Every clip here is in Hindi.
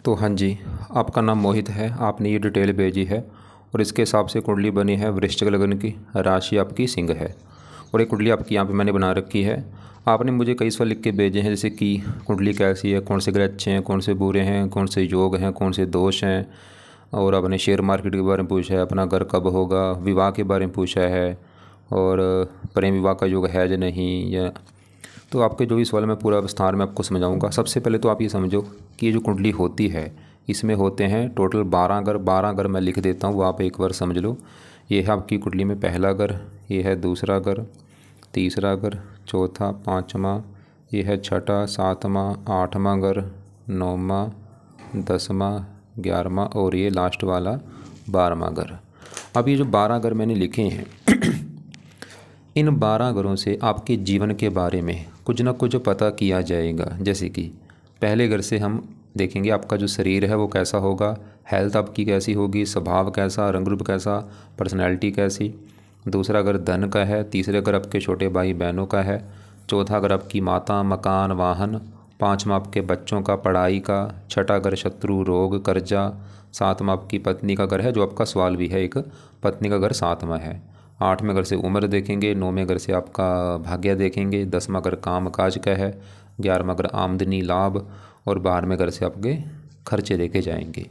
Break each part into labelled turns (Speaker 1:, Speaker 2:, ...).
Speaker 1: तो हाँ जी, आपका नाम मोहित है। आपने ये डिटेल भेजी है और इसके हिसाब से कुंडली बनी है वृश्चिक लगन की। राशि आपकी सिंह है और ये कुंडली आपकी यहाँ पे मैंने बना रखी है। आपने मुझे कई सवाल लिख के भेजे हैं, जैसे कि कुंडली कैसी है, कौन से ग्रह अच्छे हैं, कौन से बुरे हैं, कौन से योग हैं, कौन से दोष हैं, और आपने शेयर मार्केट के बारे में पूछा है, अपना घर कब होगा, विवाह के बारे में पूछा है, और प्रेम विवाह का योग है या नहीं। या तो आपके जो भी सवाल मैं पूरा विस्तार में आपको समझाऊंगा। सबसे पहले तो आप ये समझो कि ये जो कुंडली होती है इसमें होते हैं टोटल 12 घर। 12 घर मैं लिख देता हूँ, वो आप एक बार समझ लो। ये है आपकी कुंडली में पहला घर, ये है दूसरा घर, तीसरा घर, चौथा, पाँचवा, ये है छठा, सातवां, आठवां घर, नौवां, 10वां, 11वां और ये लास्ट वाला 12वां घर। अब ये जो 12 घर मैंने लिखे हैं इन 12 घरों से आपके जीवन के बारे में कुछ ना कुछ पता किया जाएगा। जैसे कि पहले घर से हम देखेंगे आपका जो शरीर है वो कैसा होगा, हेल्थ आपकी कैसी होगी, स्वभाव कैसा, रंग रूप कैसा, पर्सनैलिटी कैसी। दूसरा घर धन का है, तीसरे घर आपके छोटे भाई बहनों का है, चौथा घर आपकी माता, मकान, वाहन, पाँचवा आपके बच्चों का, पढ़ाई का, छठा घर शत्रु, रोग, कर्जा, सातवां आपकी पत्नी का घर है, जो आपका सवाल भी है, एक पत्नी का घर सातवां है। 8वें घर से उम्र देखेंगे, 9वें घर से आपका भाग्य देखेंगे, 10वां घर काम काज का है, 11वां घर आमदनी लाभ और 12वें घर से आपके खर्चे देखे जाएंगे।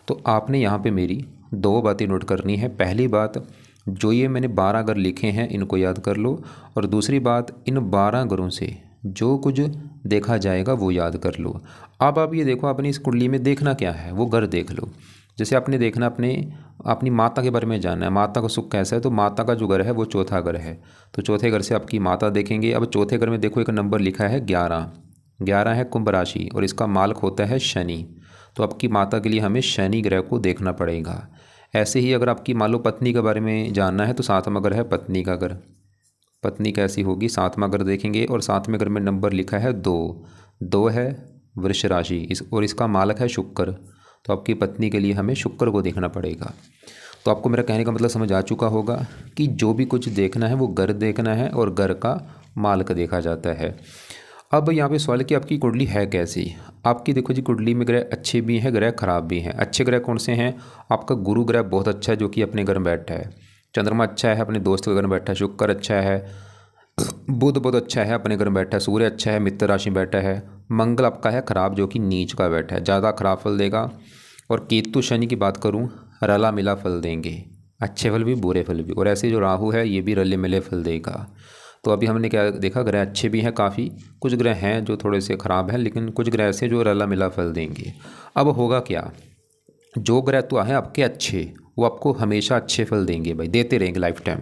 Speaker 1: तो आपने यहाँ पे मेरी 2 बातें नोट करनी है। पहली बात, जो ये मैंने 12 घर लिखे हैं इनको याद कर लो, और दूसरी बात, इन 12 घरों से जो कुछ देखा जाएगा वो याद कर लो। अब आप ये देखो, आपने इस कुंडली में देखना क्या है वो घर देख लो। जैसे आपने देखना अपनी माता के बारे में जानना है, माता का सुख कैसा है, तो माता का जो घर है वो चौथा घर है, तो चौथे घर से आपकी माता देखेंगे। अब चौथे घर में देखो एक नंबर लिखा है 11। 11 है कुंभ राशि और इसका मालक होता है शनि, तो आपकी माता के लिए हमें शनि ग्रह को देखना पड़ेगा। ऐसे ही अगर आपकी मान लो पत्नी के बारे में जानना है तो 7वां घर है पत्नी का घर, पत्नी कैसी होगी, 7वां घर देखेंगे। और 7वें घर में नंबर लिखा है 2। 2 है वृष राशि और इसका मालक है शुक्र, तो आपकी पत्नी के लिए हमें शुक्र को देखना पड़ेगा। तो आपको मेरा कहने का मतलब समझ आ चुका होगा कि जो भी कुछ देखना है वो घर देखना है और घर का मालक देखा जाता है। अब यहाँ पे सवाल है कि आपकी कुंडली है कैसी। आपकी देखो जी, कुंडली में ग्रह अच्छे भी हैं, ग्रह खराब भी हैं। अच्छे ग्रह कौन से हैं, आपका गुरु ग्रह बहुत अच्छा है जो कि अपने घर में बैठा है, चंद्रमा अच्छा है अपने दोस्त के घर में बैठा है, शुक्र अच्छा है, बुध बहुत अच्छा है अपने घर में बैठा है, सूर्य अच्छा है मित्र राशि में बैठा है, मंगल आपका है खराब जो कि नीच का बैठा है, ज़्यादा खराब फल देगा। और केतु शनि की बात करूं, रला मिला फल देंगे, अच्छे फल भी बुरे फल भी। और ऐसे जो राहु है ये भी रले मिले फल देगा। तो अभी हमने क्या देखा, ग्रह अच्छे भी हैं काफ़ी, कुछ ग्रह हैं जो थोड़े से ख़राब हैं, लेकिन कुछ ग्रह ऐसे जो रला मिला फल देंगे। अब होगा क्या, जो ग्रह तो हैं आपके अच्छे वो आपको हमेशा अच्छे फल देंगे भाई, देते रहेंगे लाइफ टाइम।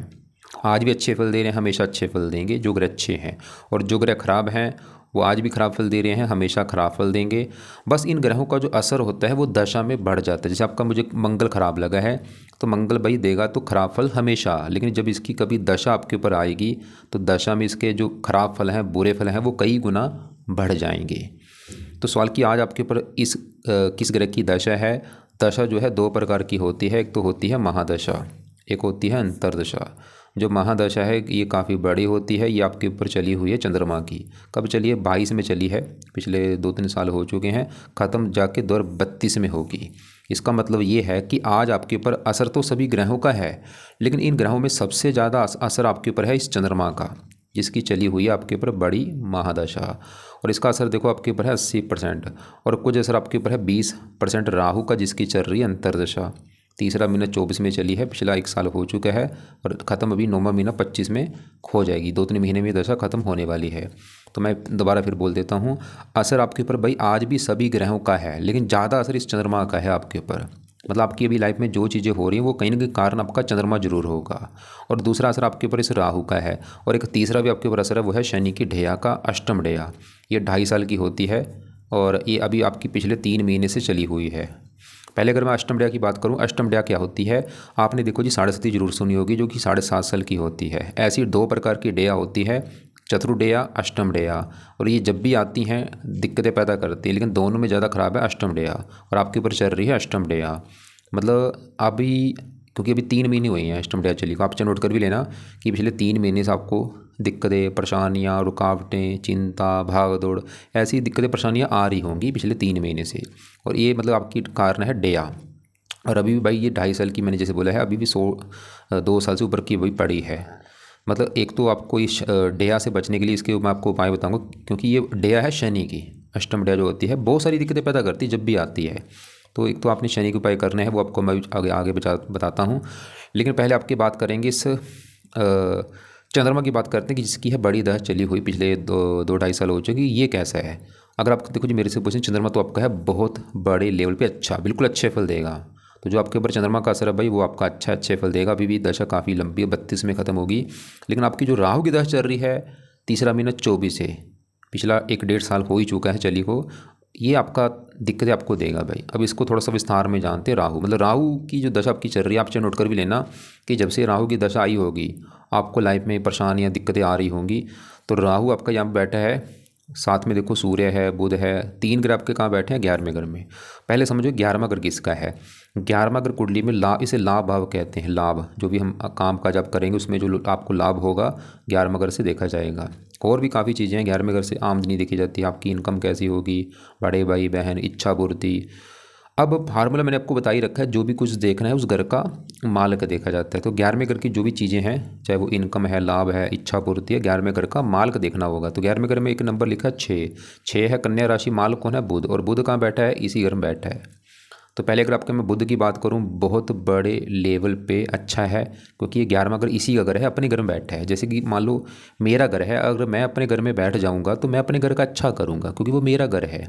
Speaker 1: आज भी अच्छे फल दे रहे हैं, हमेशा अच्छे फल देंगे जो ग्रह अच्छे हैं। और जो ग्रह खराब हैं वो आज भी खराब फल दे रहे हैं, हमेशा खराब फल देंगे। बस इन ग्रहों का जो असर होता है वो दशा में बढ़ जाता है। जैसे आपका मुझे मंगल खराब लगा है तो मंगल भाई देगा तो खराब फल हमेशा, लेकिन जब इसकी कभी दशा आपके ऊपर आएगी तो दशा में इसके जो खराब फल हैं, बुरे फल हैं, वो कई गुना बढ़ जाएंगे। तो सवाल कि आज आपके ऊपर किस ग्रह की दशा है। दशा जो है 2 प्रकार की होती है, एक तो होती है महादशा, एक होती है अंतर्दशा। जो महादशा है ये काफ़ी बड़ी होती है, ये आपके ऊपर चली हुई है चंद्रमा की। कब चली है, 22 में चली है, पिछले 2-3 साल हो चुके हैं, ख़त्म जाके 2032 में होगी। इसका मतलब ये है कि आज आपके ऊपर असर तो सभी ग्रहों का है, लेकिन इन ग्रहों में सबसे ज़्यादा असर आपके ऊपर है इस चंद्रमा का, जिसकी चली हुई है आपके ऊपर बड़ी महादशा। और इसका असर देखो आपके ऊपर है 80%, और कुछ असर आपके ऊपर है 20% राहु का, जिसकी चल रही है अंतर्दशा। तीसरा महीना 24 में चली है, पिछला 1 साल हो चुका है, और ख़त्म अभी 9वां महीना 25 में हो जाएगी। 2-3 महीने में दशा ख़त्म होने वाली है। तो मैं दोबारा फिर बोल देता हूँ, असर आपके ऊपर भाई आज भी सभी ग्रहों का है, लेकिन ज़्यादा असर इस चंद्रमा का है आपके ऊपर। मतलब आपकी अभी लाइफ में जो चीज़ें हो रही हैं वो कहीं ना कहीं कारण आपका चंद्रमा जरूर होगा। और दूसरा असर आपके ऊपर इस राहु का है, और एक तीसरा भी आपके ऊपर असर है, वो है शनि की ढैया का, अष्टम ढैया। ये 2.5 साल की होती है और ये अभी आपकी पिछले 3 महीने से चली हुई है। पहले अगर मैं अष्टम ढैया की बात करूं, अष्टम ढैया क्या होती है, आपने देखो जी 7.5 जरूर सुनी होगी, जो कि 7.5 साल की होती है। ऐसी 2 प्रकार की ढैया होती है, चतुर्ढैया, अष्टम ढैया। और ये जब भी आती हैं दिक्कतें पैदा करती हैं, लेकिन दोनों में ज़्यादा खराब है अष्टम ढैया, और आपके ऊपर चल रही है अष्टम ढैया। मतलब अभी क्योंकि अभी 3 महीने हुए हैं अष्टम डे चली को। आप नोट कर भी लेना कि पिछले 3 महीने से आपको दिक्कतें, परेशानियाँ, रुकावटें, चिंता, भाग दौड़, ऐसी दिक्कतें परेशानियाँ आ रही होंगी पिछले 3 महीने से। और ये मतलब आपकी कारण है डेया। और अभी भी भाई ये 2.5 साल की मैंने जैसे बोला है, अभी भी 2 साल से ऊपर की वही पड़ी है। मतलब एक तो आपको इस डेया से बचने के लिए इसके मैं आपको उपाय बताऊंगा, क्योंकि ये डेया है शनि की। अष्टम डेया जो होती है बहुत सारी दिक्कतें पैदा करती है जब भी आती है। तो एक तो आपने शनि के उपाय करने हैं, वो आपको मैं आगे आगे बताता हूँ। लेकिन पहले आपकी बात करेंगे इस चंद्रमा की बात करते हैं कि जिसकी है बड़ी दशा चली हुई पिछले 2-2.5 साल हो चुकी। ये कैसा है? अगर आप देखो जी मेरे से पूछें, चंद्रमा तो आपका है बहुत बड़े लेवल पे अच्छा, बिल्कुल अच्छे फल देगा। तो जो आपके ऊपर चंद्रमा का असर है भाई, वो आपका अच्छे फल देगा। अभी भी दशा काफ़ी लंबी है, 32 में ख़त्म होगी। लेकिन आपकी जो राहु की दशा चल रही है, तीसरा महीना 24 से, पिछला 1-1.5 साल हो ही चुका है चली को, ये आपका दिक्कतें आपको देगा भाई। अब इसको थोड़ा सा विस्तार में जानते हैं। राहु मतलब राहु की जो दशा आपकी चल रही है, आप चाहे नोट कर भी लेना कि जब से राहु की दशा आई होगी आपको लाइफ में परेशानियाँ, दिक्कतें आ रही होंगी। तो राहु आपका यहाँ बैठा है, साथ में देखो सूर्य है, बुध है, 3 ग्रह आपके कहाँ बैठे हैं? 11वें घर में। पहले समझो 11वां घर किसका है? 11वां घर कुंडली में इसे लाभ भाव कहते हैं। लाभ जो भी हम काम काज आप करेंगे उसमें जो आपको लाभ होगा 11वां घर से देखा जाएगा। और भी काफ़ी चीज़ें हैं 11वें घर से आमदनी देखी जाती है, आपकी इनकम कैसी होगी, बड़े भाई बहन, इच्छा पूर्ति। अब फार्मूला मैंने आपको बता ही रखा है, जो भी कुछ देखना है उस घर का मालक देखा जाता है। तो 11वें घर की जो भी चीज़ें हैं, चाहे वो इनकम है, लाभ है, इच्छा पूर्ति है, 11वें घर का मालक देखना होगा। तो 11वें घर में एक नंबर लिखा है 6 है, कन्या राशि, मालक कौन है? बुध। और बुध कहाँ बैठा है? इसी घर में बैठा है। तो पहले अगर आपके मैं बुध की बात करूं, बहुत बड़े लेवल पे अच्छा है, क्योंकि ये 11वां घर इसी का घर है, अपने घर में बैठा है। जैसे कि मान लो मेरा घर है, अगर मैं अपने घर में बैठ जाऊंगा तो मैं अपने घर का अच्छा करूंगा, क्योंकि वो मेरा घर है।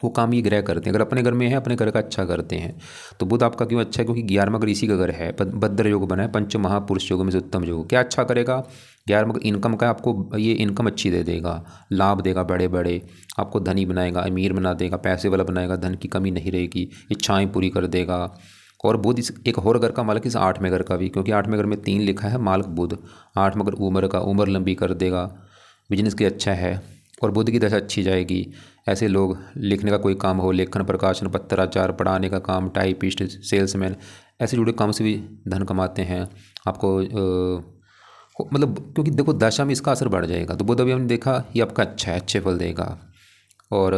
Speaker 1: वो काम ये ग्रह करते हैं, अगर अपने घर में है अपने घर का अच्छा करते हैं। तो बुध आपका क्यों अच्छा है? क्योंकि 11वां घर इसी का घर है, भद्र योग बना है, पंच महापुरुष योग में से उत्तम योग। क्या अच्छा करेगा? 11वां घर इनकम का, आपको ये इनकम अच्छी दे देगा, लाभ देगा, बड़े बड़े आपको धनी बनाएगा, अमीर बना देगा, पैसे वाला बनाएगा, धन की कमी नहीं रहेगी, इच्छाएँ पूरी कर देगा। और बुध इस एक और घर का मालिक, इस 8वें घर का भी, क्योंकि 8वें घर में 3 लिखा है, मालिक बुध। 8वां घर उम्र का, उम्र लंबी कर देगा, बिजनेस की अच्छा है। और बुध की दशा अच्छी जाएगी। ऐसे लोग लिखने का कोई काम हो, लेखन, प्रकाशन, पत्राचार, पढ़ाने का काम, टाइपिस्ट, सेल्समैन, ऐसे जुड़े काम से भी धन कमाते हैं। आपको मतलब क्योंकि देखो दशा में इसका असर बढ़ जाएगा। तो बुध अभी हमने देखा ये आपका अच्छा है, अच्छे फल देगा। और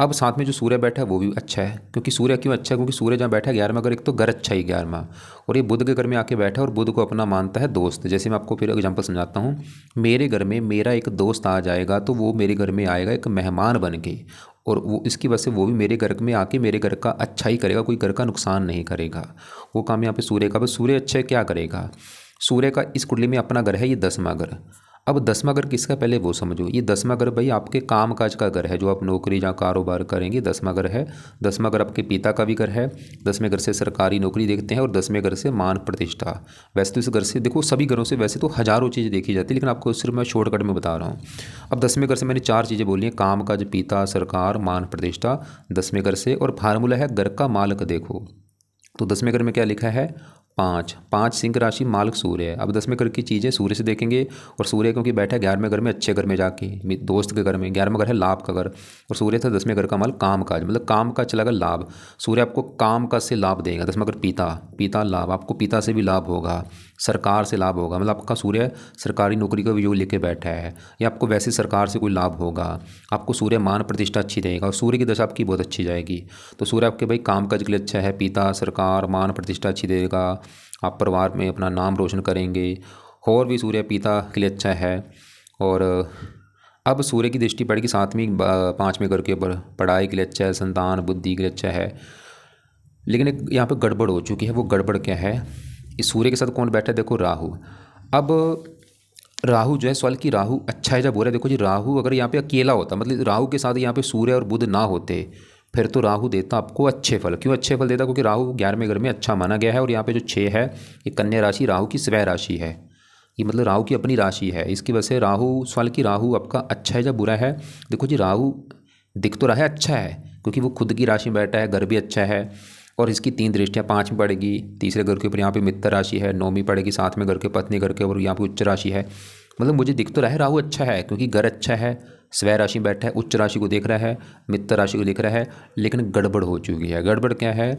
Speaker 1: अब साथ में जो सूर्य बैठा है वो भी अच्छा है, क्योंकि सूर्य क्यों अच्छा है? क्योंकि सूर्य जहाँ बैठा है 11वां घर, एक तो घर अच्छा ही 11वां, और ये बुध के घर में आके बैठा है और बुध को अपना मानता है दोस्त। जैसे मैं आपको फिर एग्जांपल समझाता हूँ, मेरे घर में मेरा एक दोस्त आ जाएगा तो वो मेरे घर में आएगा एक मेहमान बन के, और वो इसकी वजह से वो भी मेरे घर में आके मेरे घर का अच्छा ही करेगा, कोई घर का नुकसान नहीं करेगा। वो काम यहाँ पे सूर्य का। बस सूर्य अच्छा क्या करेगा? सूर्य का इस कुंडली में अपना घर है ये 10वां घर। अब 10वां घर किसका पहले वो समझो। ये 10वां घर भाई आपके काम काज का घर है, जो आप नौकरी या कारोबार करेंगे 10वां घर है। 10वां घर आपके पिता का भी घर है। 10वें घर से सरकारी नौकरी देखते हैं, और 10वें घर से मान प्रतिष्ठा। वैसे तो इस घर से देखो, सभी घरों से वैसे तो हज़ारों चीज़ें देखी जाती है, लेकिन आपको सिर्फ मैं शॉर्टकट में बता रहा हूँ। अब 10वें घर से मैंने 4 चीज़ें बोली हैं, काम काज, पिता, सरकार, मान प्रतिष्ठा, 10वें घर से। और फार्मूला है घर का मालक देखो। तो 10वें घर में क्या लिखा है? 5 सिंह राशि, मालक सूर्य है। अब 10वें घर की चीज़ें सूर्य से देखेंगे, और सूर्य क्योंकि बैठा है 11वें घर में, अच्छे घर में जाके, दोस्त के घर में। 11वां घर है लाभ का घर, और सूर्य था 10वें घर का माल काम काज, मतलब काम का चला गया लाभ। सूर्य आपको काम काज से लाभ देगा। 10वां घर पिता लाभ, आपको पिता से भी लाभ होगा, सरकार से लाभ होगा। मतलब आपका सूर्य सरकारी नौकरी का योग लेके बैठा है, या आपको वैसे सरकार से कोई लाभ होगा। आपको सूर्य मान प्रतिष्ठा अच्छी देगा, और सूर्य की दशा आपकी बहुत अच्छी जाएगी। तो सूर्य आपके भाई काम काज के लिए अच्छा है, पिता, सरकार, मान प्रतिष्ठा अच्छी देगा, आप परिवार में अपना नाम रोशन करेंगे। और भी सूर्य पिता के लिए अच्छा है। और अब सूर्य की दृष्टि पड़ेगी 5वें घर के ऊपर, पढ़ाई के लिए अच्छा है, संतान बुद्धि के लिए अच्छा है। लेकिन एक यहाँ पे गड़बड़ हो चुकी है। वो गड़बड़ क्या है? इस सूर्य के साथ कौन बैठा है? देखो राहु। अब राहु जो है, सवाल की राहु अच्छा है जब बोल रहे, देखो जी राहु अगर यहाँ पे अकेला होता, मतलब राहु के साथ यहाँ पे सूर्य और बुध ना होते, फिर तो राहु देता आपको अच्छे फल। क्यों अच्छे फल देता? क्योंकि राहु 11वें घर में अच्छा माना गया है, और यहाँ पे जो 6 है ये कन्या राशि राहु की स्वय राशि है, ये मतलब राहु की अपनी राशि है। इसकी वजह से राहु, सवाल की राहु आपका अच्छा है जब बुरा है? देखो जी राहु दिख तो रहा है अच्छा है, क्योंकि वो खुद की राशि में बैठा है, घर भी अच्छा है, और इसकी 3 दृष्टियाँ, 5 में पड़ेगी तीसरे घर के ऊपर, यहाँ पे मित्र राशि है, 9वीं पड़ेगी 7वें घर के, पत्नी घर के, और यहाँ पे उच्च राशि है। मतलब मुझे दिख तो रहा है राहु अच्छा है, क्योंकि घर अच्छा है, स्वय राशि में बैठा है, उच्च राशि को देख रहा है, मित्र राशि को देख रहा है, लेकिन गड़बड़ हो चुकी है। गड़बड़ क्या है,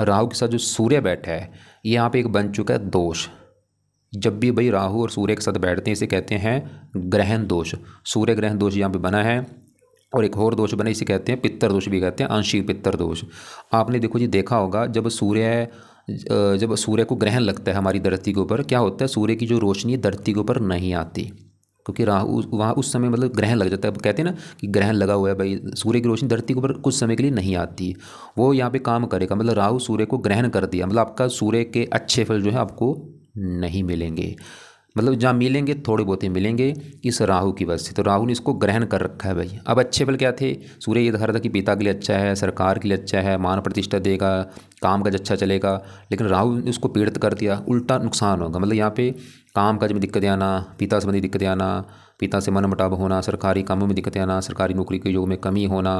Speaker 1: राहु के साथ जो सूर्य बैठा है ये यहाँ पे एक बन चुका है दोष। जब भी भाई राहु और सूर्य के साथ बैठते हैं इसे कहते हैं ग्रहण दोष। सूर्य ग्रहण दोष यहाँ पे बना है, और एक और दोष बना, इसे कहते हैं पित्तर दोष भी कहते हैं, आंशिक पित्तर दोष। आपने देखो जी देखा होगा जब सूर्य को ग्रहण लगता है हमारी धरती के ऊपर, क्या होता है, सूर्य की जो रोशनी धरती के ऊपर नहीं आती, क्योंकि राहु वहाँ उस समय मतलब ग्रहण लग जाता है। कहते हैं ना कि ग्रहण लगा हुआ है भाई, सूर्य की रोशनी धरती के ऊपर कुछ समय के लिए नहीं आती, वो यहाँ पे काम करेगा। मतलब राहु सूर्य को ग्रहण कर दिया, मतलब आपका सूर्य के अच्छे फल जो है आपको नहीं मिलेंगे, मतलब जहाँ मिलेंगे थोड़े बहुत ही मिलेंगे इस राहु की वजह से। तो राहु ने इसको ग्रहण कर रखा है भाई। अब अच्छे फल क्या थे, सूर्य ये दिखा रहा था कि पिता के लिए अच्छा है, सरकार के लिए अच्छा है, मान प्रतिष्ठा देगा, काम काज अच्छा चलेगा, लेकिन राहु ने उसको पीड़ित कर दिया, उल्टा नुकसान होगा। मतलब यहाँ पे काम काज में दिक्कतें आना, पिता संबंधी दिक्कतें आना, पिता से मनमुटाव होना, सरकारी कामों में दिक्कतें आना, सरकारी नौकरी के योग में कमी होना।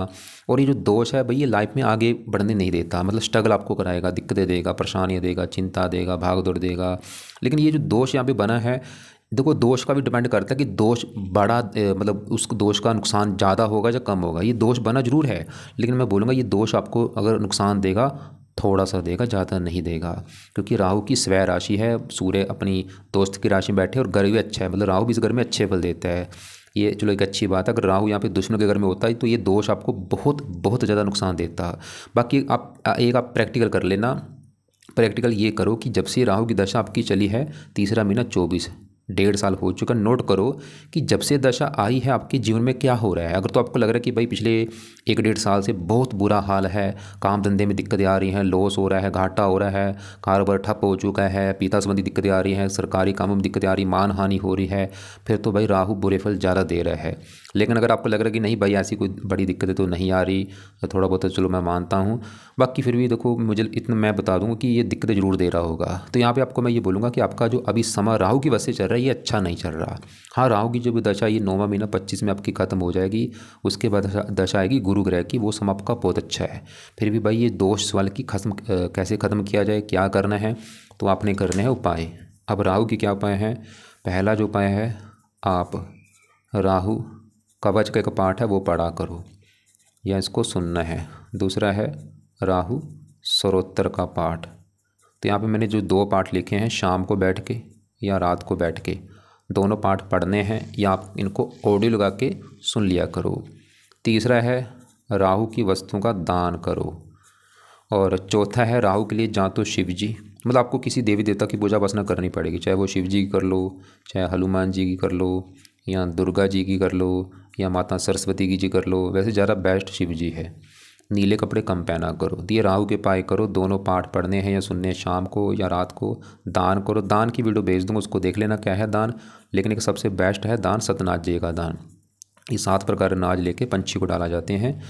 Speaker 1: और ये जो दोष है भाई ये लाइफ में आगे बढ़ने नहीं देता, मतलब स्ट्रगल आपको कराएगा, दिक्कतें देगा, परेशानियाँ देगा, चिंता देगा, भाग दौड़ देगा। लेकिन ये जो दोष यहाँ पे बना है, देखो दोष का भी डिपेंड करता है कि दोष बड़ा मतलब उस दोष का नुकसान ज़्यादा होगा या कम होगा। ये दोष बना जरूर है, लेकिन मैं बोलूँगा ये दोष आपको अगर नुकसान देगा थोड़ा सा देगा, ज़्यादा नहीं देगा, क्योंकि राहु की स्वय राशि है, सूर्य अपनी दोस्त की राशि में बैठे और घर भी अच्छा है, मतलब राहु भी इस घर में अच्छे फल देता है। ये चलो एक अच्छी बात है। अगर राहु यहाँ पे दुश्मन के घर में होता है तो ये दोष आपको बहुत बहुत ज़्यादा नुकसान देता। बाकी आप प्रैक्टिकल कर लेना। प्रैक्टिकल ये करो कि जब से राहु की दशा आपकी चली है, तीसरा महीना 24 1.5 साल हो चुका, नोट करो कि जब से दशा आई है आपके जीवन में क्या हो रहा है। अगर तो आपको लग रहा है कि भाई पिछले 1.5 साल से बहुत बुरा हाल है, काम धंधे में दिक्कतें आ रही हैं, लॉस हो रहा है, घाटा हो रहा है, कारोबार ठप हो चुका है, पिता संबंधी दिक्कतें आ रही हैं, सरकारी कामों में दिक्कतें आ रही, मान हानि हो रही है, फिर तो भाई राहु बुरे फल ज़्यादा दे रहा है। लेकिन अगर आपको लग रहा है कि नहीं भाई ऐसी कोई बड़ी दिक्कतें तो नहीं आ रही, तो थोड़ा बहुत चलो मैं मानता हूँ, बाकी फिर भी देखो मुझे इतना मैं बता दूँगा कि ये दिक्कतें ज़रूर दे रहा होगा। तो यहाँ पे आपको मैं ये बोलूँगा कि आपका जो अभी समय राहु की वजह से चल रहा है ये अच्छा नहीं चल रहा। हाँ, राहु की जो भी दशा ये 9वां महीना 25 में आपकी ख़त्म हो जाएगी, उसके बाद दशा आएगी गुरु ग्रह की, वो समय आपका बहुत अच्छा है। फिर भी भाई ये दोष वाले की कैसे ख़त्म किया जाए, क्या करना है, तो आपने करने हैं उपाय। अब राहु की क्या उपाय हैं, पहला जो उपाय है आप राहु कवच का एक पाठ है वो पढ़ा करो या इसको सुनना है। दूसरा है राहु स्तोत्र का पाठ। तो यहाँ पे मैंने जो 2 पाठ लिखे हैं, शाम को बैठ के या रात को बैठ के दोनों पाठ पढ़ने हैं, या आप इनको ऑडियो लगा के सुन लिया करो। तीसरा है राहु की वस्तुओं का दान करो। और चौथा है राहु के लिए ਜਾਂ तो शिव जी, मतलब आपको किसी देवी देवता की पूजा उपासना करनी पड़ेगी, चाहे वो शिव जी की कर लो, चाहे हनुमान जी की कर लो, या दुर्गा जी की कर लो, या माता सरस्वती की जी कर लो। वैसे ज़्यादा बेस्ट शिव जी है। नीले कपड़े कम पहना करो। तो ये राहु के उपाय करो, दोनों पाठ पढ़ने हैं या सुनने हैं, शाम को या रात को। दान करो, दान की वीडियो भेज दूँगा, उसको देख लेना क्या है दान। लेकिन एक सबसे बेस्ट है दान सतनाजे का दान। ये 7 प्रकार अनाज लेके पंछी को डाला जाते हैं,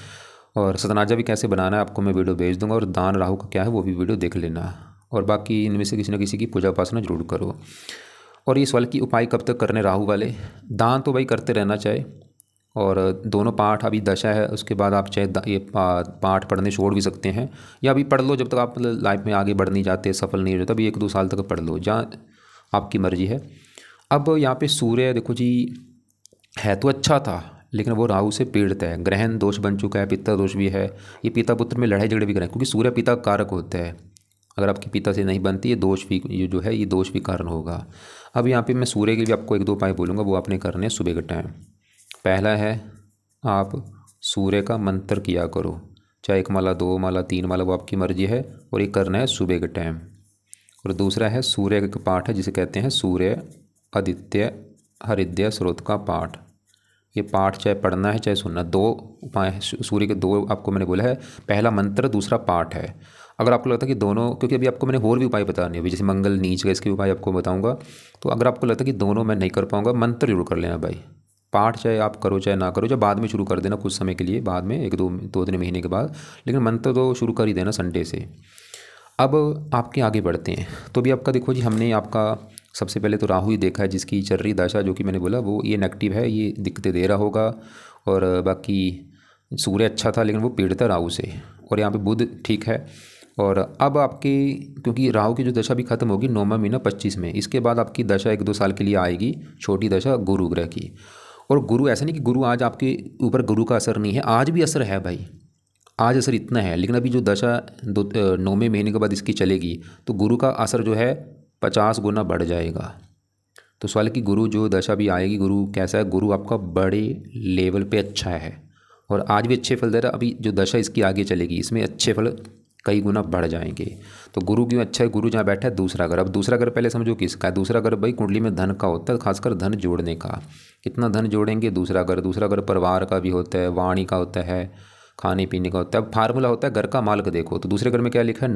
Speaker 1: और सतनाजा भी कैसे बनाना है आपको मैं वीडियो भेज दूँगा, और दान राहु का क्या है वो भी वीडियो देख लेना। और बाकी इनमें से किसी न किसी की पूजा उपासना जरूर करो। और ये सवाल की उपाय कब तक करने राहु वाले, दान तो भाई करते रहना चाहे, और दोनों पाठ अभी दशा है उसके बाद आप चाहे ये पाठ पढ़ने छोड़ भी सकते हैं, या अभी पढ़ लो जब तक आप लाइफ में आगे बढ़ नहीं जाते, सफल नहीं हो जाते, अभी 1-2 साल तक पढ़ लो, जहाँ आपकी मर्जी है। अब यहाँ पे सूर्य देखो जी है तो अच्छा था, लेकिन वो राहु से पीड़ित है, ग्रहण दोष बन चुका है, पिता दोष भी है, ये पिता पुत्र में लड़ाई झगड़े भी करें, क्योंकि सूर्य पिता कारक होता है। अगर आपके पिता से नहीं बनती ये दोष भी, ये जो है ये दोष भी कारण होगा। अब यहाँ पे मैं सूर्य के लिए आपको 1-2 उपाय बोलूँगा, वो आपने करने हैं सुबह के टाइम। पहला है आप सूर्य का मंत्र किया करो, चाहे 1 माला 2 माला 3 माला, वो आपकी मर्जी है, और ये करना है सुबह के टाइम। और दूसरा है सूर्य का पाठ है जिसे कहते हैं सूर्य आदित्य हरिद्य स्रोत का पाठ। ये पाठ चाहे पढ़ना है चाहे सुनना, 2 उपाय हैं सूर्य के, 2 आपको मैंने बोला है, पहला मंत्र दूसरा पाठ है। अगर आपको लगता है कि दोनों, क्योंकि अभी आपको मैंने और भी उपाय बताने हैं, जैसे मंगल नीच का इसके उपाय आपको बताऊंगा, तो अगर आपको लगता है कि दोनों मैं नहीं कर पाऊंगा, मंत्र जरूर कर लेना भाई। पाठ चाहे आप करो चाहे ना करो, चाहे बाद में शुरू कर देना कुछ समय के लिए, बाद में 1-2 महीने के बाद, लेकिन मंत्र तो शुरू कर ही देना संडे से। अब आपके आगे बढ़ते हैं। तो भी आपका देखो जी, हमने आपका सबसे पहले तो राहु ही देखा है जिसकी चल रही दशा, जो कि मैंने बोला वो ये नेगेटिव है, ये दिक्कतें दे रहा होगा। और बाकी सूर्य अच्छा था लेकिन वो पीड़ित है राहु से। और यहाँ पे बुध ठीक है, और अब आपकी क्योंकि राहु की जो दशा भी खत्म होगी 9वां महीना 25 में, इसके बाद आपकी दशा 1-2 साल के लिए आएगी छोटी दशा गुरु ग्रह की। और गुरु ऐसा नहीं कि गुरु आज आपके ऊपर गुरु का असर नहीं है, आज भी असर है भाई, आज असर इतना है, लेकिन अभी जो दशा 9वें महीने के बाद इसकी चलेगी तो गुरु का असर जो है 50 गुना बढ़ जाएगा। तो सवाल है कि गुरु जो दशा भी आएगी, गुरु कैसा है, गुरु आपका बड़े लेवल पे अच्छा है और आज भी अच्छे फल दे रहा है। अभी जो दशा इसकी आगे चलेगी इसमें अच्छे फल कई गुना बढ़ जाएंगे। तो गुरु क्यों अच्छा है, गुरु जहाँ बैठा है दूसरा घर। अब दूसरा घर पहले समझो किसका है, दूसरा घर भाई कुंडली में धन का होता है, खासकर धन जोड़ने का। कितना धन जोड़ेंगे, दूसरा घर परिवार का भी होता है, वाणी का होता है, खाने पीने का होता है। अब फार्मूला होता है घर का मालक देखो, तो दूसरे घर में क्या लिखा है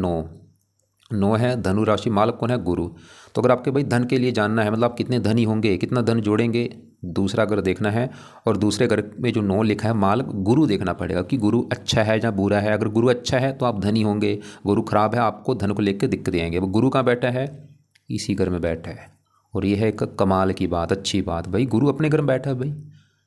Speaker 1: 9 है, धनु राशि, मालक कौन है गुरु। तो अगर आपके भाई धन के लिए जानना है, मतलब आप कितने धनी होंगे, कितना धन जोड़ेंगे, दूसरा घर देखना है। और दूसरे घर में जो 9 लिखा है मालक गुरु देखना पड़ेगा कि गुरु अच्छा है या बुरा है। अगर गुरु अच्छा है तो आप धनी होंगे, गुरु खराब है आपको धन को लेकर दिक्कतें आएंगे। अब गुरु कहाँ बैठा है, इसी घर में बैठा है। और ये है एक कमाल की बात, अच्छी बात भाई, गुरु अपने घर में बैठा है भाई।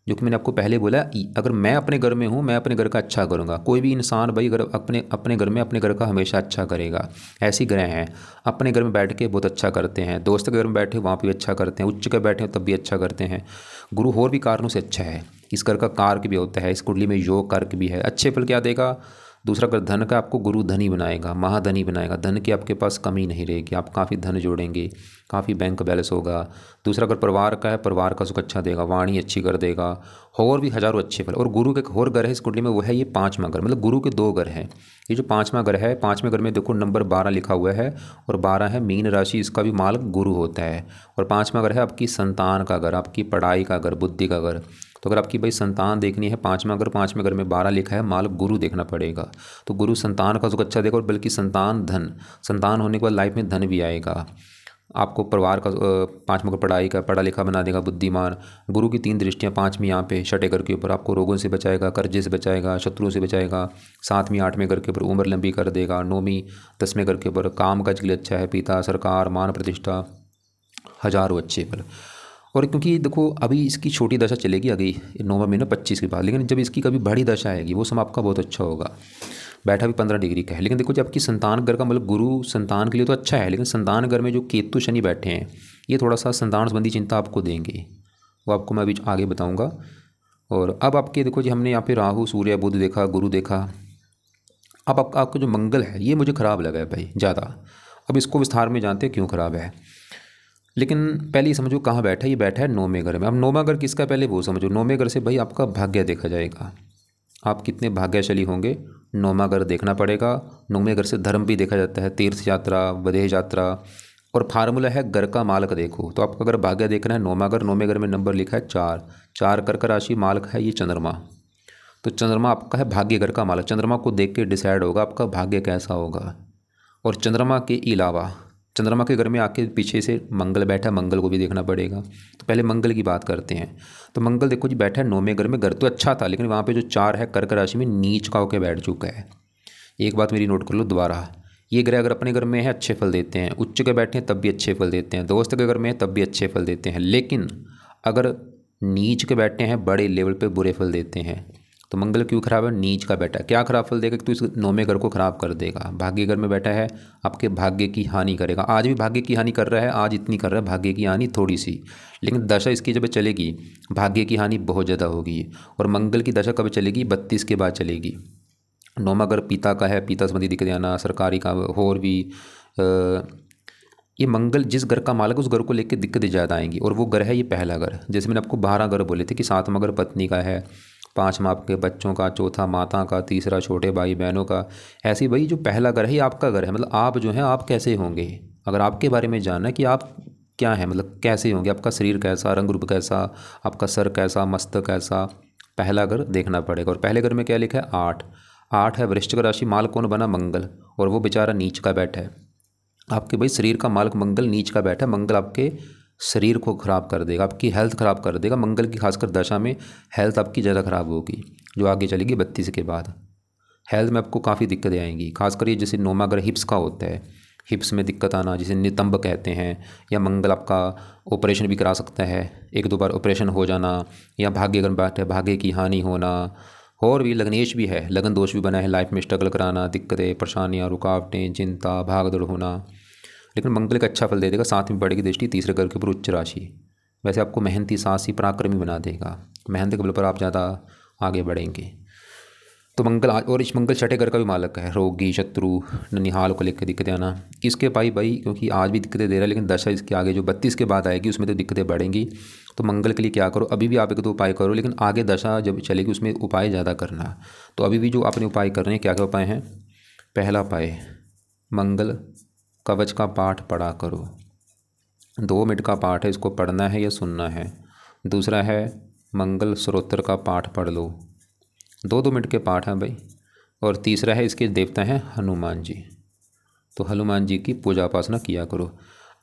Speaker 1: जो कि मैंने आपको पहले बोला, अगर मैं अपने घर में हूँ मैं अपने घर का अच्छा करूँगा। कोई भी इंसान भाई अगर अपने घर में अपने घर का हमेशा अच्छा करेगा। ऐसी ग्रह हैं अपने घर में बैठ के बहुत अच्छा करते हैं, दोस्त के घर में बैठे वहाँ पे भी अच्छा करते हैं, उच्च के बैठे तब भी अच्छा करते हैं। गुरु और भी कारणों से अच्छा है, इस घर का कारक भी होता है, इस कुंडली में योग कारक भी है। अच्छे फल क्या देगा, दूसरा अगर धन का आपको गुरु धनी बनाएगा, महाधनी बनाएगा, धन की आपके पास कमी नहीं रहेगी, आप काफ़ी धन जोड़ेंगे, काफ़ी बैंक बैलेंस होगा। दूसरा अगर परिवार का है, परिवार का सुख अच्छा देगा, वाणी अच्छी कर देगा, और भी हज़ारों अच्छे फल। और गुरु का एक और घर है इस कुंडली में, वो है ये 5वां घर, मतलब गुरु के 2 घर हैं। ये जो 5वां घर है, 5वें घर में देखो नंबर 12 लिखा हुआ है, और 12 है मीन राशि, इसका भी मालक गुरु होता है। और 5वां घर है आपकी संतान का घर, आपकी पढ़ाई का घर, बुद्धि का घर। तो अगर आपकी भाई संतान देखनी है, 5वां घर, 5वें घर में 12 लिखा है, मालक गुरु देखना पड़ेगा। तो गुरु संतान का सुख अच्छा देगा, और बल्कि संतान धन, संतान होने के बाद लाइफ में धन भी आएगा आपको। परिवार का 5वां घर पढ़ाई का, पढ़ा लिखा बना देगा, बुद्धिमान। गुरु की 3 दृष्टियाँ, 5वीं यहाँ पे छठे घर के ऊपर आपको रोगों से बचाएगा, कर्जे से बचाएगा, शत्रुओं से बचाएगा। 7वीं 8वें घर के ऊपर उम्र लंबी कर देगा। 9वीं 10वें घर के ऊपर काम काज के लिए अच्छा है, पिता, सरकार, मान प्रतिष्ठा, हजारों अच्छे फल। और क्योंकि देखो अभी इसकी छोटी दशा चलेगी आगे 9वां महीना 25 के बाद, लेकिन जब इसकी कभी बड़ी दशा आएगी वो समय आपका बहुत अच्छा होगा। बैठा भी 15 डिग्री का है, लेकिन देखो जब आपकी संतान घर का मतलब गुरु संतान के लिए तो अच्छा है, लेकिन संतान घर में जो केतु शनि बैठे हैं ये थोड़ा सा संतान संबंधी चिंता आपको देंगे, वो आपको मैं अभी आगे बताऊँगा। और अब आपके देखो जी, हमने यहाँ पे राहु, सूर्य, बुध देखा, गुरु देखा। अब आपका जो मंगल है ये मुझे ख़राब लगा है भाई ज़्यादा। अब इसको विस्तार में जानते हैं क्यों ख़राब है, लेकिन पहले ही समझो कहाँ बैठा है, ये बैठा है 9वें घर में। अब 9वां घर किसका, पहले वो समझो। 9वें घर से भाई आपका भाग्य देखा जाएगा, आप कितने भाग्यशाली होंगे, 9वां घर देखना पड़ेगा। 9वें घर से धर्म भी देखा जाता है, तीर्थ यात्रा, विदेश यात्रा। और फार्मूला है घर का मालक देखो, तो आपका अगर भाग्य देखना है 9वां घर, 9वें घर में नंबर लिखा है 4 कर्क राशि, मालक है ये चंद्रमा। तो चंद्रमा आपका है भाग्य घर का मालक। चंद्रमा को देख के डिसाइड होगा आपका भाग्य कैसा होगा। और चंद्रमा के अलावा चंद्रमा के घर में आके पीछे से मंगल बैठा, मंगल को भी देखना पड़ेगा। तो पहले मंगल की बात करते हैं। तो मंगल देखो जी बैठा है 9वें घर में, घर तो अच्छा था लेकिन वहाँ पे जो 4 है कर्क राशि में नीच का होकर बैठ चुका है। एक बात मेरी नोट कर लो दोबारा, ये ग्रह अगर अपने घर में है अच्छे फल देते हैं, उच्च के बैठे हैं तब भी अच्छे फल देते हैं, दोस्त के घर में है तब भी अच्छे फल देते हैं, लेकिन अगर नीच के बैठे हैं बड़े लेवल पे बुरे फल देते हैं। तो मंगल क्यों खराब है, नीच का बैठा क्या खराब फल देगा कि तो इस 9वें घर को खराब कर देगा। भाग्य घर में बैठा है आपके भाग्य की हानि करेगा, आज भी भाग्य की हानि कर रहा है, आज इतनी कर रहा है भाग्य की हानि थोड़ी सी, लेकिन दशा इसकी जब चलेगी भाग्य की हानि बहुत ज़्यादा होगी। और मंगल की दशा कब चलेगी, 32 के बाद चलेगी। 9वां घर पिता का है, पिता संबंधी दिक्कतें आना, सरकारी का और भी ये मंगल जिस घर का मालक उस घर को लेकर दिक्कतें ज़्यादा आएंगी। और वो घर है ये पहला घर, जैसे मैंने आपको 12 घर बोले थे कि 7वां घर पत्नी का है, 5वां आपके बच्चों का, चौथा माता का, तीसरा छोटे भाई बहनों का। ऐसे ही भाई जो पहला घर है ये आपका घर है, मतलब आप जो हैं आप कैसे होंगे। अगर आपके बारे में जानना है कि आप क्या हैं, मतलब कैसे होंगे, आपका शरीर कैसा, रंग रूप कैसा, आपका सर कैसा, मस्तक कैसा, पहला घर देखना पड़ेगा। और पहले घर में क्या लिखा है 8 है वृश्चिक राशि, माल कौन बना मंगल, और वो बेचारा नीच का बैठा है। आपके भाई शरीर का मालक मंगल नीच का बैठा है। मंगल आपके शरीर को ख़राब कर देगा, आपकी हेल्थ ख़राब कर देगा। मंगल की खासकर दशा में हेल्थ आपकी ज़्यादा ख़राब होगी, जो आगे चलेगी 32 के बाद। हेल्थ में आपको काफ़ी दिक्कतें आएंगी, खासकर ये जैसे 9वां घर हिप्स का होता है, हिप्स में दिक्कत आना जिसे नितंब कहते हैं, या मंगल आपका ऑपरेशन भी करा सकता है, 1-2 बार ऑपरेशन हो जाना, या भाग्य अगर बैठे भाग्य की हानि होना, और भी लग्नेश भी है, लगन दोष भी बना है, लाइफ में स्ट्रगल कराना, दिक्कतें, परेशानियाँ, रुकावटें, चिंता, भागदौड़ होना। लेकिन मंगल एक अच्छा फल दे देगा, साथ में बढ़ेगी दृष्टि तीसरे घर के ऊपर उच्च राशि। वैसे आपको मेहनती, साहसी, पराक्रमी बना देगा। मेहनत के बल पर आप ज़्यादा आगे बढ़ेंगे। तो मंगल आज, और इस मंगल छठे घर का भी मालक है, रोगी, शत्रु, ननिहाल को लेकर दिक्कतें आना। इसके भाई क्योंकि आज भी दिक्कतें दे रहा है, लेकिन दशा इसके आगे जो 32 के बाद आएगी उसमें तो दिक्कतें बढ़ेंगी। तो मंगल के लिए क्या करो, अभी भी आप एक दो उपाय करो, लेकिन आगे दशा जब चलेगी उसमें उपाय ज़्यादा करना। तो अभी भी जो आपने उपाय कर रहे हैं, क्या क्या उपाय हैं। पहला उपाय, मंगल कवच का पाठ पढ़ा करो। 2 मिनट का पाठ है, इसको पढ़ना है या सुनना है। दूसरा है मंगल स्तोत्र का पाठ पढ़ लो, 2-2 मिनट के पाठ हैं भाई। और तीसरा है, इसके देवता हैं हनुमान जी, तो हनुमान जी की पूजा उपासना किया करो।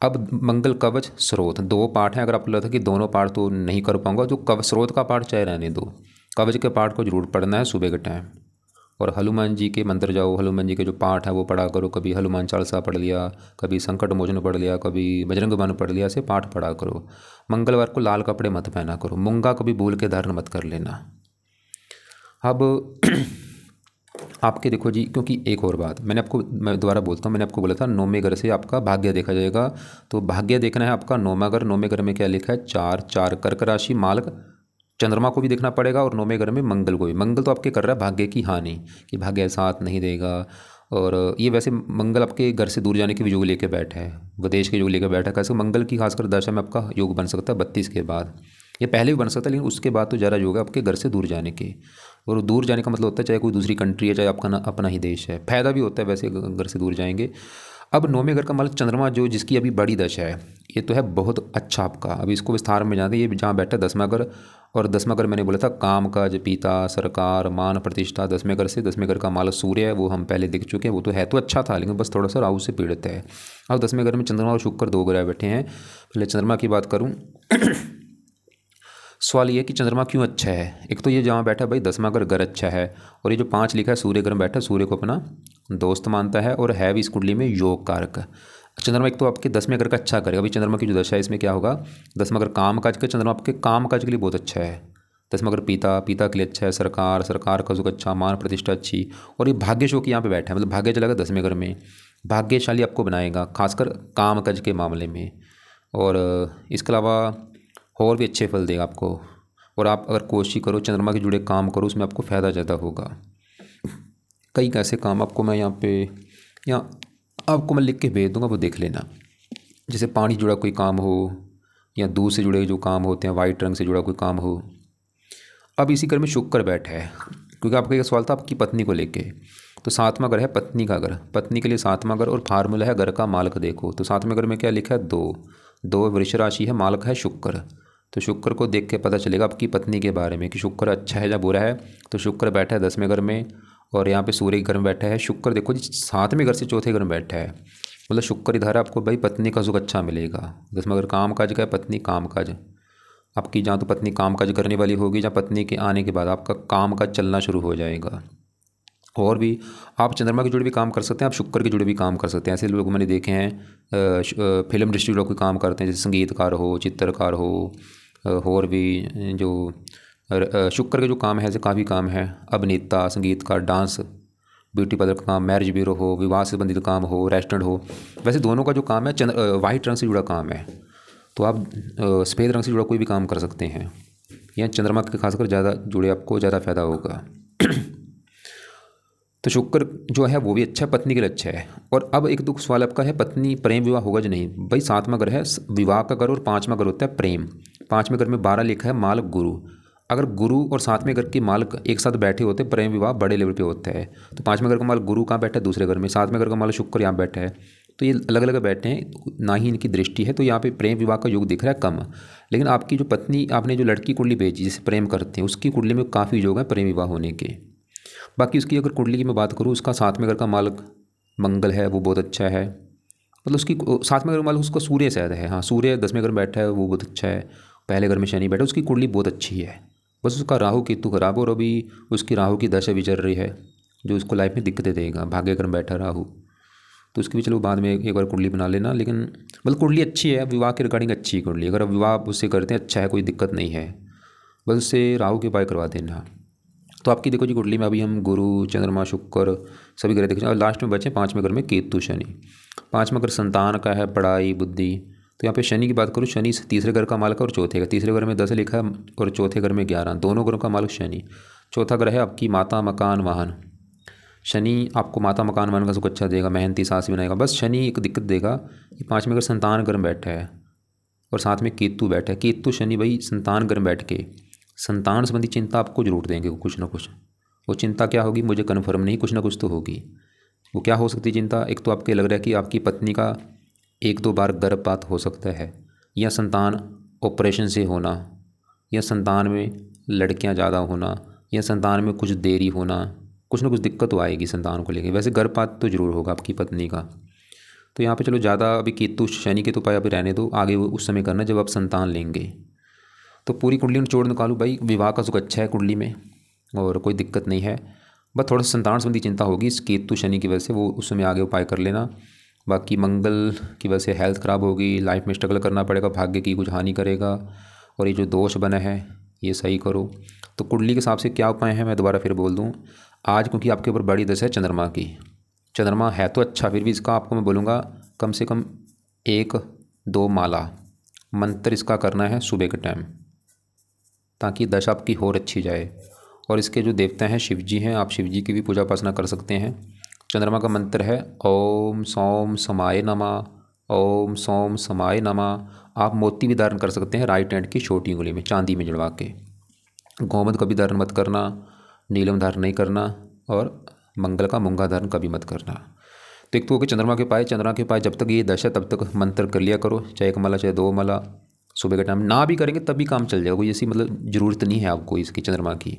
Speaker 1: अब मंगल कवच स्रोत 2 पाठ हैं। अगर आपको लगता है कि दोनों पाठ तो नहीं कर पाऊंगा, जो स्रोत का पाठ चाहे रहने दो, कवच के पाठ को जरूर पढ़ना है सुबह के टाइम। और हनुमान जी के मंदिर जाओ, हनुमान जी के जो पाठ है वो पढ़ा करो। कभी हनुमान चालीसा पढ़ लिया, कभी संकट मोचन पढ़ लिया, कभी बजरंग बाण पढ़ लिया, ऐसे पाठ पढ़ा करो। मंगलवार को लाल कपड़े मत पहना करो, मूंगा कभी भूल के धारण मत कर लेना। अब आपके देखो जी, क्योंकि एक और बात मैं दोबारा बोलता हूँ, मैंने आपको बोला था 9वें घर से आपका भाग्य देखा जाएगा। तो भाग्य देखना है आपका 9वां घर। 9वें घर में क्या लिखा है, 4 कर्क राशि, मालक चंद्रमा को भी देखना पड़ेगा, और 9वें घर में मंगल को भी। मंगल तो आपके कर रहा है भाग्य की हानि, कि भाग्य साथ नहीं देगा। और ये वैसे मंगल आपके घर से दूर जाने के भी योग लेके बैठा है, विदेश के योग लेकर बैठा है। कैसे मंगल की खासकर दशा में आपका योग बन सकता है 32 के बाद, ये पहले भी बन सकता है, लेकिन उसके बाद तो ज़्यादा योग है आपके घर से दूर जाने के। और दूर जाने का मतलब होता है चाहे कोई दूसरी कंट्री है, चाहे आपका अपना ही देश है, फायदा भी होता है वैसे घर से दूर जाएंगे। अब 9वें घर का मालिक चंद्रमा, जो जिसकी अभी बड़ी दशा है, ये तो है बहुत अच्छा आपका। अभी इसको विस्तार में जानते हैं, ये जहाँ बैठा 10वां घर। और 10वां घर मैंने बोला था काम काज, पिता, सरकार, मान प्रतिष्ठा। 10वें घर से 10वें घर का मालिक सूर्य है, वो हम पहले देख चुके हैं, वो तो अच्छा था, लेकिन बस थोड़ा सा राहु से पीड़ित है। अब 10वें घर में चंद्रमा और शुक्र 2 ग्रह बैठे हैं। पहले चंद्रमा की बात करूँ। सवाल ये है कि चंद्रमा क्यों अच्छा है। एक तो ये जहाँ बैठा है भाई 10वां घर अच्छा है, और ये जो 5 लिखा है सूर्य घर में बैठा, सूर्य को अपना दोस्त मानता है, और है भी इस कुंडली में योग कारक। चंद्रमा एक तो आपके 10वें घर का अच्छा करेगा। अभी चंद्रमा की जो दशा है इसमें क्या होगा, 10वां घर काम काज का, चंद्रमा आपके काम काज के लिए बहुत अच्छा है। 10वां घर पिता के लिए अच्छा है, सरकार का सुख अच्छा, मान प्रतिष्ठा अच्छी। और ये भाग्यशोक यहाँ पे बैठा है, मतलब भाग्य चलेगा 10वें घर में, भाग्यशाली आपको बनाएगा खासकर काम काज के मामले में। और इसके अलावा और भी अच्छे फल देगा आपको। और आप अगर कोशिश करो चंद्रमा के जुड़े काम करो, उसमें आपको फ़ायदा ज़्यादा होगा। कई ऐसे काम आपको मैं यहाँ आपको मैं लिख के भेज दूँगा, वो देख लेना। जैसे पानी जुड़ा कोई काम हो, या दूध से जुड़े जो काम होते हैं, वाइट रंग से जुड़ा कोई काम हो। अब इसी घर में शुक्र बैठा है, क्योंकि आपका एक सवाल था आपकी पत्नी को लेके। तो 7वां घर है पत्नी का घर, पत्नी के लिए 7वां घर, और फार्मूला है घर का मालक देखो। तो 7वें घर में क्या लिखा है, 2 वृष राशि है, मालक है शुक्र। तो शुक्र को देख के पता चलेगा आपकी पत्नी के बारे में कि शुक्र अच्छा है या बुरा है। तो शुक्र बैठा है 10वें घर में, और यहाँ पे सूर्य के घर में बैठा है। शुक्र देखो जी 7वें घर से 4थे घर में बैठा है, मतलब शुक्र इधर आपको भाई पत्नी का सुख अच्छा मिलेगा। 10वां घर काम काज का है, पत्नी काम काज आपकी, जहाँ तो पत्नी काम काज करने वाली होगी, जहाँ पत्नी के आने के बाद आपका काम काज चलना शुरू हो जाएगा। और भी आप चंद्रमा के जुड़े भी काम कर सकते हैं, आप शुक्र के जुड़े भी काम कर सकते हैं। ऐसे लोग मैंने देखे हैं फिल्म इंडस्ट्री लोग कोई काम करते हैं, जैसे संगीतकार हो, चित्रकार हो, और भी जो शुक्र के जो काम है, ऐसे काफ़ी काम है, अभिनेता, संगीतकार, डांस, ब्यूटी पार्लर का काम, मैरिज ब्यूरो हो, विवाह से संबंधित काम हो, रेस्टोरेंट हो। वैसे दोनों का जो काम है वाइट रंग से जुड़ा काम है, तो आप सफ़ेद रंग से जुड़ा कोई भी काम कर सकते हैं। या चंद्रमा के खासकर ज़्यादा जुड़े आपको ज़्यादा फायदा होगा। तो शुक्र जो है वो भी अच्छा, पत्नी के लिए अच्छा है। और अब एक दो सवाल आपका है, पत्नी प्रेम विवाह होगा जो नहीं। भाई 7वां घर है विवाह का घर, और 5वां घर होता है प्रेम। 5वें घर में 12 लिखा है मालक गुरु। अगर गुरु और 7वें घर के मालक एक साथ बैठे होते, प्रेम विवाह बड़े लेवल पे होता है। तो 5वें घर का मालक गुरु कहाँ बैठा है, दूसरे घर में। 7वें घर का मालक शुक्र यहाँ बैठा है, तो ये अलग अलग बैठे हैं, ना ही इनकी दृष्टि है। तो यहाँ पे प्रेम विवाह का योग दिख रहा है कम। लेकिन आपकी जो पत्नी, आपने जो लड़की कुंडली भेजी जिसे प्रेम करते हैं, उसकी कुंडली में काफ़ी योग है प्रेम विवाह होने के। बाकी उसकी अगर कुंडली की मैं बात करूँ, उसका 7वें घर का मालक मंगल है, वो बहुत अच्छा है। मतलब उसकी 7वें घर का मालक उसका सूर्य शायद है, हाँ सूर्य 10वें घर में बैठा है, वो बहुत अच्छा है। पहले घर में शनि बैठा, उसकी कुंडली बहुत अच्छी है। बस उसका राहु केतु खराब, और अभी उसकी राहु की दशा भी चल रही है, जो उसको लाइफ में दिक्कतें देगा। भाग्य घर में बैठा राहु, तो उसकी भी चलो बाद में एक बार कुंडली बना लेना। लेकिन मतलब कुंडली अच्छी है, विवाह के रिगार्डिंग अच्छी कुंडली। अगर विवाह उससे करते हैं अच्छा है, कोई दिक्कत नहीं है, बस उससे राहु के उपाय करवा देना। तो आपकी देखो जी कुंडली में अभी हम गुरु, चंद्रमा, शुक्र सभी ग्रह देखें और लास्ट में बचे 5वें घर में केतु, शनि। 5वां घर संतान का है, पढ़ाई, बुद्धि। तो यहाँ पे शनि की बात करूँ, शनि तीसरे घर का मालिक है और चौथे का, तीसरे घर में 10 लिखा है और चौथे घर में 11, दोनों घरों का मालिक शनि। चौथा ग्रह है आपकी माता, मकान, वाहन। शनि आपको माता, मकान, वाहन का सुख अच्छा देगा, मेहनती, साहसी बनाएगा। बस शनि एक दिक्कत देगा कि 5वें घर संतान घर में बैठा है और साथ में केतु बैठा है। केतु शनि भाई संतान घर में बैठ के संतान संबंधी चिंता आपको जरूर देंगे कुछ ना कुछ। वो चिंता क्या होगी मुझे कन्फर्म नहीं, कुछ ना कुछ तो होगी। वो क्या हो सकती है चिंता? एक तो आपके लग रहा है कि आपकी पत्नी का 1-2 बार गर्भपात हो सकता है, या संतान ऑपरेशन से होना, या संतान में लड़कियां ज़्यादा होना, या संतान में कुछ देरी होना। कुछ ना कुछ दिक्कत तो आएगी संतान को लेकर। वैसे गर्भपात तो जरूर होगा आपकी पत्नी का। तो यहाँ पे चलो ज़्यादा अभी केतु शनि के तो पाए अभी रहने दो, आगे वो उस समय करना जब आप संतान लेंगे। तो पूरी कुंडली में निचोड़ निकालूँ भाई, विवाह का सुख अच्छा है कुंडली में और कोई दिक्कत नहीं है। बस थोड़ा सा संतान संबंधी चिंता होगी इस केतु शनि की वजह से, वो उस समय आगे उपाय कर लेना। बाकी मंगल की वजह से हेल्थ ख़राब होगी, लाइफ में स्ट्रगल करना पड़ेगा, भाग्य की कुछ हानि करेगा। और ये जो दोष बना है ये सही करो। तो कुंडली के हिसाब से क्या उपाय है मैं दोबारा फिर बोल दूँ। आज क्योंकि आपके ऊपर बड़ी दशा है चंद्रमा की, चंद्रमा है तो अच्छा, फिर भी इसका आपको मैं बोलूँगा कम से कम 1-2 माला मंत्र इसका करना है सुबह के टाइम, ताकि दशा आपकी और अच्छी जाए। और इसके जो देवता हैं शिव जी हैं, आप शिव जी की भी पूजा उपासना कर सकते हैं। चंद्रमा का मंत्र है ओम सोम समाय नमः, ओम सोम समाय नमः। आप मोती भी धारण कर सकते हैं राइट हैंड की छोटी उंगली में चांदी में जड़वा के। गोमद कभी धारण मत करना, नीलम धारण नहीं करना, और मंगल का मूंगा धारण कभी मत करना। तो एक तो होगी चंद्रमा के पाए, चंद्रमा के पाए जब तक ये दशा तब तक मंत्र कर लिया करो, चाहे 1 माला चाहे 2 माला। सुबह के टाइम ना भी करेंगे तब भी काम चल जाएगा, कोई ऐसी मतलब ज़रूरत नहीं है आपको इसकी चंद्रमा की।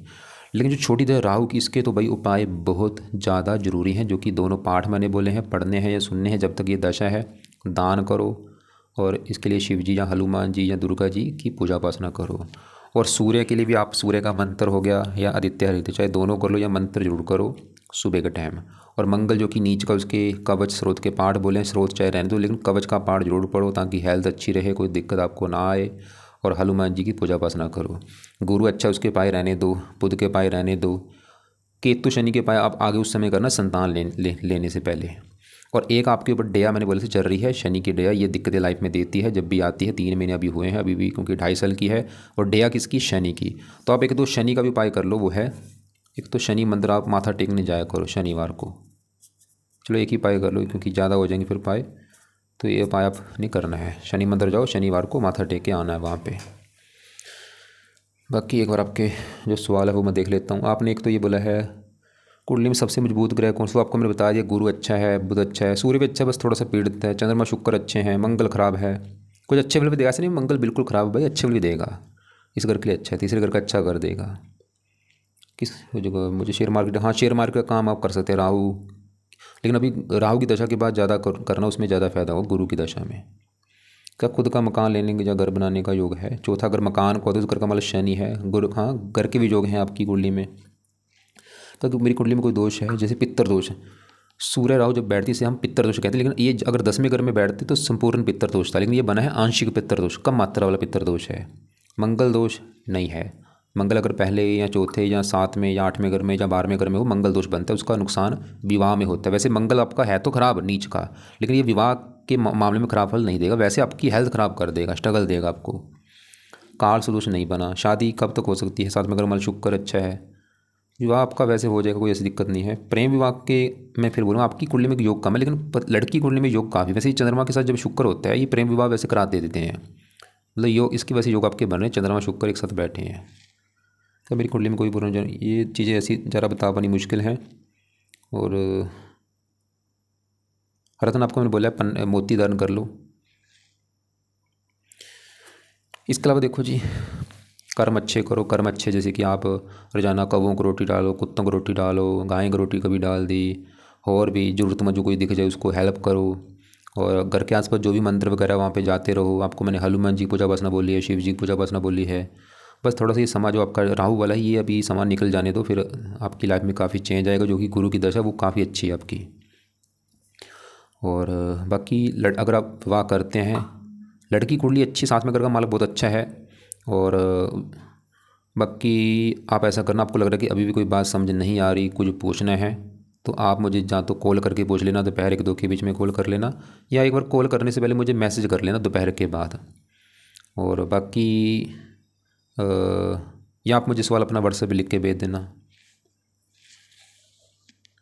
Speaker 1: लेकिन जो छोटी दशा राहु की, इसके तो भाई उपाय बहुत ज़्यादा जरूरी हैं, जो कि दोनों पाठ मैंने बोले हैं, पढ़ने हैं या सुनने हैं जब तक ये दशा है। दान करो और इसके लिए शिव जी या हनुमान जी या दुर्गा जी की पूजा उपासना करो। और सूर्य के लिए भी आप सूर्य का मंत्र हो गया या आदित्य हृदय, चाहे दोनों कर लो या मंत्र जरूर करो सुबह के टाइम। और मंगल जो कि नीच का, उसके कवच स्रोत के पाठ बोले, स्रोत चाहे रहने दो लेकिन कवच का पाठ जरूर पढ़ो ताकि हेल्थ अच्छी रहे, कोई दिक्कत आपको ना आए। और हनुमान जी की पूजा उपासना करो। गुरु अच्छा उसके पाए रहने दो, बुध के पाए रहने दो। केतु शनि के पाए आप आगे उस समय करना संतान लेने से पहले। और एक आपके ऊपर डेया मैंने बोले से चल रही है, शनि की डेया, ये दिक्कतें लाइफ में देती है जब भी आती है। 3 महीने अभी हुए हैं अभी भी, क्योंकि 2.5 साल की है। और डेया किसकी? शनि की। तो आप 1-2 शनि का भी उपाय कर लो, वो है एक तो शनि मंदिर आप माथा टेकने जाया करो शनिवार को। चलो एक ही उपाय कर लो क्योंकि ज़्यादा हो जाएंगे फिर उपाय, तो ये उपाय आप नहीं करना है। शनि मंदिर जाओ शनिवार को, माथा टेक के आना है वहाँ पे। बाकी एक बार आपके जो सवाल है वो मैं देख लेता हूँ। आपने एक तो ये बोला है कुंडली में सबसे मजबूत ग्रह कौन सा? आपको मैंने बता दिया, गुरु अच्छा है, बुध अच्छा है, सूर्य भी अच्छा है बस थोड़ा सा पीड़ित है, चंद्रमा शुक्र अच्छे हैं, मंगल खराब है। कुछ अच्छे वाले भी देगा, ऐसा नहीं मंगल बिल्कुल खराब है भाई, अच्छे वाले भी देगा। इस घर के लिए अच्छा है, तीसरे घर का अच्छा कर देगा। किस जगह मुझे शेयर मार्केट, हाँ शेयर मार्केट का काम आप कर सकते हैं राहु, लेकिन अभी राहु की दशा के बाद ज़्यादा करना, उसमें ज़्यादा फायदा होगा गुरु की दशा में। क्या खुद का मकान लेने के या घर बनाने का योग है? चौथा घर मकान को, तो उस घर का मतलब शनि है। गुरु, हाँ घर के भी योग हैं आपकी कुंडली में। तो मेरी कुंडली में कोई दोष है जैसे पित्तर दोष है, सूर्य राहु जब बैठती से हम पित्तर दोष कहते हैं, लेकिन ये अगर 10वें घर में बैठते तो संपूर्ण पित्तर दोष था, लेकिन ये बना है आंशिक पित्तर दोष, कम मात्रा वाला पित्तर दोष है। मंगल दोष नहीं है। मंगल अगर पहले या चौथे या 7वें या 8वें घर में या 12वें घर में हो मंगल दोष बनता है, उसका नुकसान विवाह में होता है। वैसे मंगल आपका है तो खराब नीच का, लेकिन ये विवाह के मामले में खराब फल नहीं देगा, वैसे आपकी हेल्थ खराब कर देगा, स्ट्रगल देगा आपको। काल से दोष नहीं बना। शादी कब तक हो सकती है? 7वें घर में शुक्र अच्छा है, विवाह आपका वैसे हो जाएगा, कोई ऐसी दिक्कत नहीं है। प्रेम विवाह के मैं फिर बोलूँगा आपकी कुंडली में योग कम है, लेकिन लड़की कुंडली में योग काफ़ी। वैसे ही चंद्रमा के साथ जब शुक्र होता है ये प्रेम विवाह वैसे करा दे देते हैं, मतलब योग इसकी वजह से योग आपके बन रहे हैं, चंद्रमा शुक्र एक साथ बैठे हैं। तो मेरी कुंडली में कोई बुरा नहीं, ये चीज़ें ऐसी ज़रा बता पानी मुश्किल है। और रतन आपको मैंने बोला मोती धारण कर लो। इसके अलावा देखो जी, कर्म अच्छे करो, कर्म अच्छे जैसे कि आप रोजाना कौवों को रोटी डालो, कुत्तों को रोटी डालो, गाय को रोटी कभी डाल दी, और भी ज़रूरतमंद जो कोई दिख जाए उसको हेल्प करो। और घर के आसपास जो भी मंदिर वगैरह वहाँ पे जाते रहो। आपको मैंने हनुमान जी पूजा उपासना बोली है, शिव जी पूजा उपासना बोली है। बस थोड़ा सा ये समाज जो आपका राहु वाला है ये अभी समाज निकल जाने दो, फिर आपकी लाइफ में काफ़ी चेंज आएगा, जो कि गुरु की दशा वो काफ़ी अच्छी है आपकी। और बाकी अगर आप विवाह करते हैं, लड़की कुंडली अच्छी, 7वें घर का मालक बहुत अच्छा है। और बाकी आप ऐसा करना, आपको लग रहा है कि अभी भी कोई बात समझ नहीं आ रही, कुछ पूछना है, तो आप मुझे या तो कॉल करके पूछ लेना, दोपहर 1-2 के बीच में कॉल कर लेना, या एक बार कॉल करने से पहले मुझे मैसेज कर लेना दोपहर के बाद। और बाकी या आप मुझे सवाल अपना व्हाट्सएप पे लिख के भेज देना।